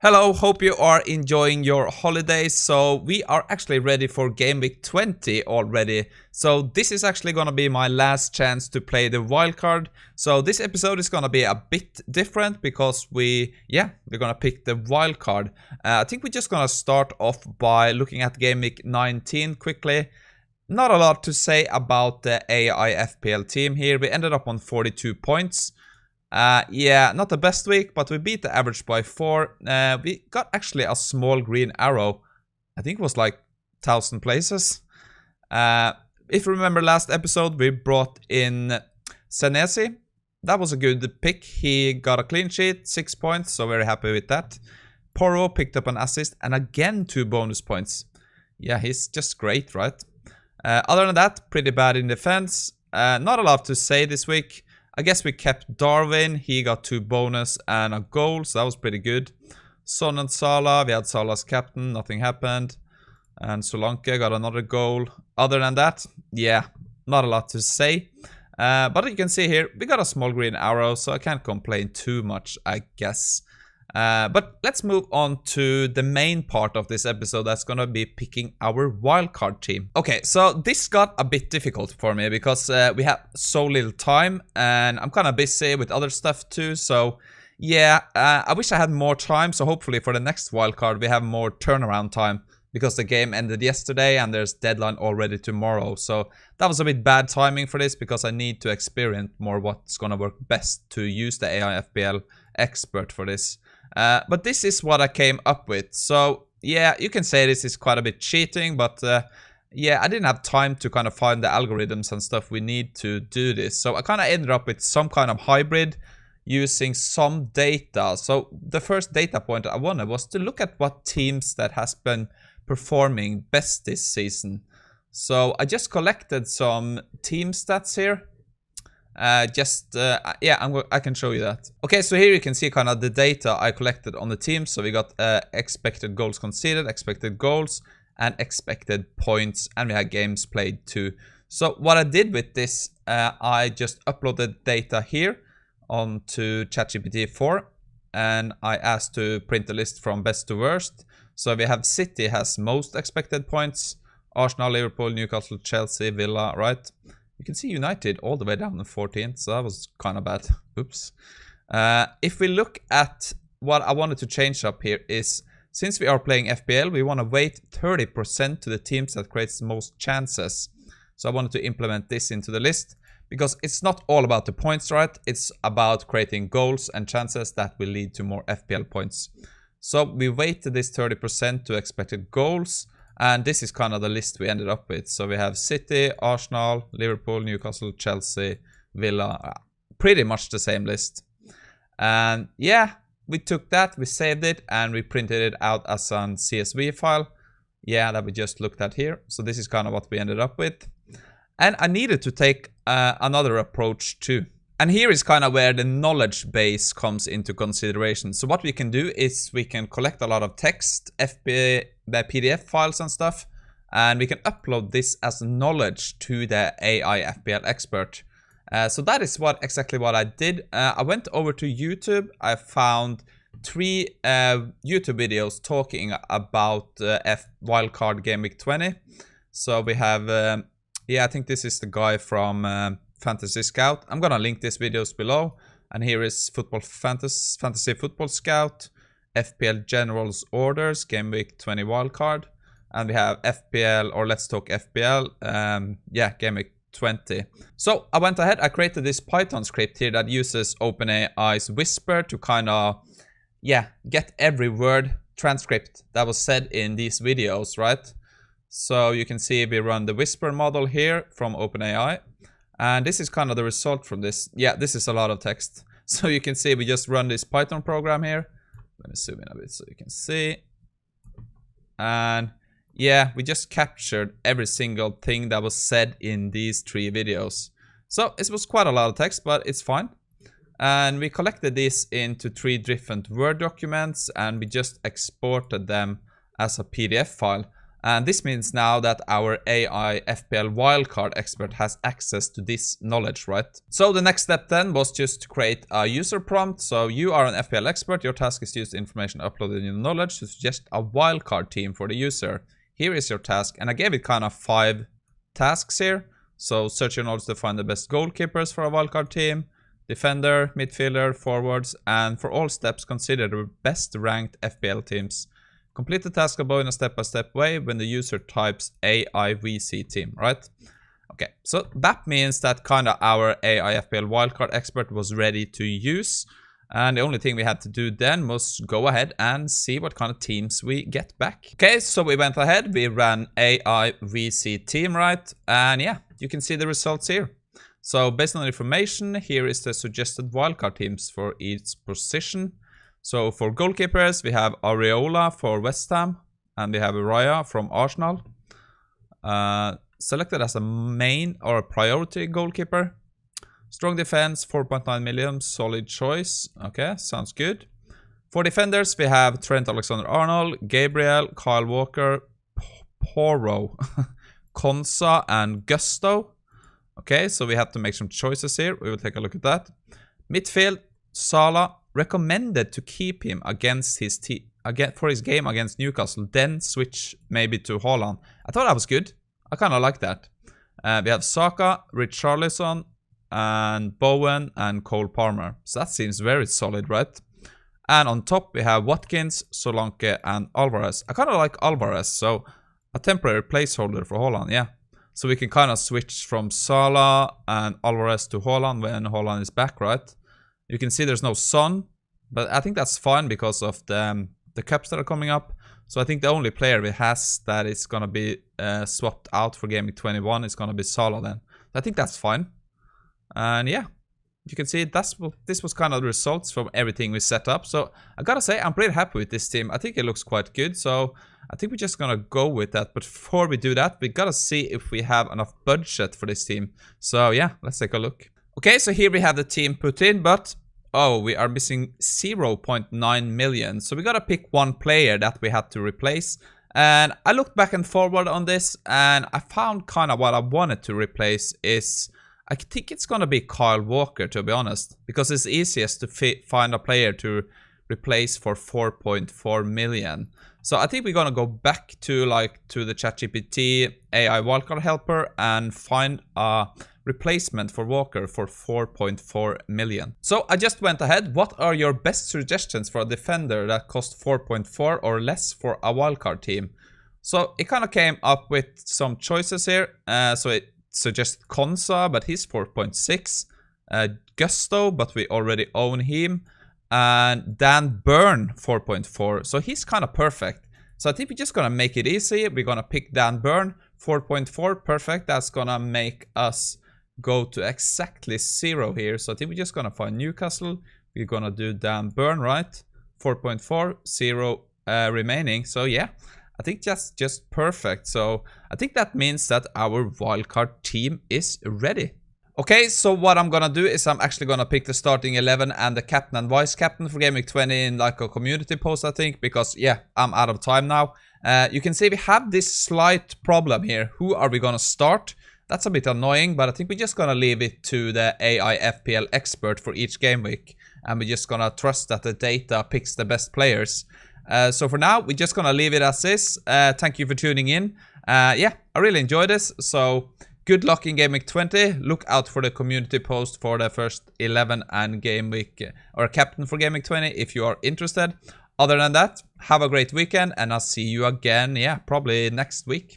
Hello, hope you are enjoying your holidays. So we are actually ready for game week 20 already. So this is actually gonna be my last chance to play the wildcard. So this episode is gonna be a bit different because we're gonna pick the wildcard. I think we're just gonna start off by looking at game week 19 quickly. Not a lot to say about the AI FPL team here. We ended up on 42 points. Not the best week, but we beat the average by 4. We got actually a small green arrow. I think it was like 1,000 places. If you remember last episode, we brought in Senesi. That was a good pick. He got a clean sheet, 6 points, so very happy with that. Porro picked up an assist and again 2 bonus points. Yeah, he's just great, right? Other than that, pretty bad in defense. Not a lot to say this week. I guess we kept Darwin. He got 2 bonus and a goal, so that was pretty good. Son and Salah, we had Salah's captain, nothing happened. And Solanke got another goal. Other than that, yeah, not a lot to say. But you can see here, we got a small green arrow, so I can't complain too much, I guess. But let's move on to the main part of this episode. That's gonna be picking our wildcard team. Okay, so this got a bit difficult for me because we have so little time and I'm kind of busy with other stuff too. So yeah, I wish I had more time. So hopefully for the next wildcard we have more turnaround time because the game ended yesterday and there's deadline already tomorrow. So that was a bit bad timing for this because I need to experience more what's gonna work best to use the AI FPL-Expert for this. But this is what I came up with. So yeah, you can say this is quite a bit cheating, but yeah, I didn't have time to kind of find the algorithms and stuff we need to do this. So I kind of ended up with some kind of hybrid using some data. So the first data point I wanted was to look at what teams that has been performing best this season. So I just collected some team stats here. I can show you that. Okay, so here you can see kind of the data I collected on the team. So we got expected goals conceded, expected goals, and expected points, and we had games played too. So what I did with this, I just uploaded data here onto ChatGPT 4, and I asked to print the list from best to worst. So we have City has most expected points, Arsenal, Liverpool, Newcastle, Chelsea, Villa, right? You can see United all the way down to 14th, so that was kind of bad. Oops. If we look at what I wanted to change up here is, since we are playing FPL, we want to weight 30% to the teams that creates the most chances. So I wanted to implement this into the list, because it's not all about the points, right? It's about creating goals and chances that will lead to more FPL points. So we weighted this 30% to expected goals. And this is kind of the list we ended up with. So we have City, Arsenal, Liverpool, Newcastle, Chelsea, Villa. Pretty much the same list. And yeah, we took that, we saved it, and we printed it out as a CSV file. Yeah, that we just looked at here. So this is kind of what we ended up with. And I needed to take another approach too. And here is kind of where the knowledge base comes into consideration. So what we can do is we can collect a lot of text, PDF files and stuff, and we can upload this as knowledge to the AI FPL-Expert. So that is exactly what I did. I went over to YouTube. I found 3 YouTube videos talking about wildcard game week 20. So we have, I think this is the guy from Fantasy Scout. I'm gonna link these videos below, and here is Fantasy Football Scout, FPL General's Orders, Game Week 20 Wildcard, and we have FPL, or Let's Talk FPL, Game Week 20. So I went ahead, I created this Python script here that uses OpenAI's Whisper to kind of, get every word transcript that was said in these videos, right? So you can see we run the Whisper model here from OpenAI. And this is kind of the result from this. Yeah, this is a lot of text. So you can see we just run this Python program here. Let me zoom in a bit so you can see. And yeah, we just captured every single thing that was said in these 3 videos. So it was quite a lot of text, but it's fine. And we collected this into 3 different Word documents, and we just exported them as a PDF file. And this means now that our AI FPL Wildcard expert has access to this knowledge, right? So the next step then was just to create a user prompt. So you are an FPL expert. Your task is to use the information uploaded in your knowledge to suggest a wildcard team for the user. Here is your task. And I gave it kind of 5 tasks here. So search your knowledge to find the best goalkeepers for a wildcard team, defender, midfielder, forwards, and for all steps consider the best ranked FPL teams. Complete the task above in a step-by-step way when the user types AIVC team, right? Okay, so that means that kind of our AI FPL wildcard expert was ready to use. And the only thing we had to do then was go ahead and see what kind of teams we get back. Okay, so we went ahead, we ran AIVC team, right? And yeah, you can see the results here. So based on the information, here is the suggested wildcard teams for each position. So for goalkeepers, we have Areola for West Ham, and we have Raya from Arsenal. Selected as a main or a priority goalkeeper. Strong defense, 4.9 million, solid choice. Okay, sounds good. For defenders, we have Trent Alexander-Arnold, Gabriel, Kyle Walker, Porro, Konsa, and Gusto. Okay, so we have to make some choices here. We will take a look at that. Midfield, Salah. Recommended to keep him against his for his game against Newcastle, then switch maybe to Haaland. I thought that was good. I kind of like that. We have Saka, Richarlison, and Bowen, and Cole Palmer. So that seems very solid, right? And on top, we have Watkins, Solanke, and Alvarez. I kind of like Alvarez, so a temporary placeholder for Haaland, yeah. So we can kind of switch from Salah and Alvarez to Haaland when Haaland is back, right? You can see there's no Son, but I think that's fine because of the cups that are coming up. So I think the only player we has that is going to be swapped out for Game Week 21 is going to be Salah then. I think that's fine. And yeah, you can see this was kind of the results from everything we set up. So I gotta say, I'm pretty happy with this team. I think it looks quite good. So I think we're just gonna go with that. But before we do that, we gotta see if we have enough budget for this team. So yeah, let's take a look. Okay, so here we have the team put in, but oh, we are missing 0.9 million. So we gotta pick one player that we had to replace. And I looked back and forward on this, and I found kind of what I wanted to replace is, I think it's gonna be Kyle Walker, to be honest, because it's easiest to find a player to replace for 4.4 million. So I think we're gonna go back to the ChatGPT AI wildcard helper and find a replacement for Walker for 4.4 million. So I just went ahead. What are your best suggestions for a defender that costs 4.4 or less for a wildcard team? So it kind of came up with some choices here. So it suggests Konsa, but he's 4.6. Gusto, but we already own him. And Dan Burn, 4.4. So he's kind of perfect. So I think we're just going to make it easy. We're going to pick Dan Burn, 4.4. Perfect. That's going to make us go to exactly 0 here. So I think we're just going to find Newcastle. We're going to do Dan Burn, right? 4.4, 0 remaining. So yeah, I think that's just perfect. So I think that means that our wildcard team is ready. Okay, so what I'm gonna do is I'm actually gonna pick the starting 11 and the captain and vice captain for Game Week 20 in like a community post, I think, because yeah, I'm out of time now. You can see we have this slight problem here. Who are we gonna start? That's a bit annoying, but I think we're just gonna leave it to the AI FPL expert for each game week, and we're just gonna trust that the data picks the best players. So for now, we're just gonna leave it as is. Thank you for tuning in. Yeah, I really enjoyed this, so good luck in Game Week 20. Look out for the community post for the first 11 and Game Week, or captain for Game Week 20 if you are interested. Other than that, have a great weekend, and I'll see you again, yeah, probably next week.